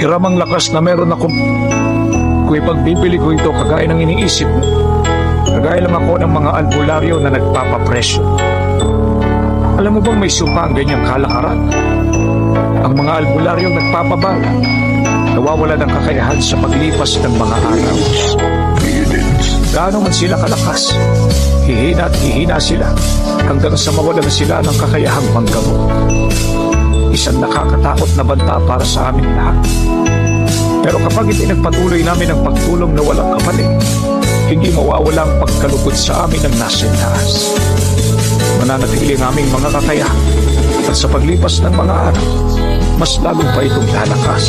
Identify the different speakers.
Speaker 1: hiramang lakas na meron akong kung ipagbibili ko ito kagaya ng iniisip mo. Kagaya lang ako ng mga albularyo na nagpapapresyo. Alam mo bang may sumpa ang ganyang kalakaran? Ang mga albularyong nagpapabala, nawawala ng kakayahan sa paglipas ng mga araw. Gaano man sila kalakas, hihina at hihina sila hanggang sa mawalan sila ng kakayahang manggamot. Isang nakakatakot na banta para sa amin lahat. Pero kapag itinagpatuloy namin ang pagtulong na walang kapalit, hindi mawawala ang pagkalugod sa amin ng nasa taas. Mananatili ang aming mga kakayahan at sa paglipas ng mga araw, mas lalong pa itong lalakas.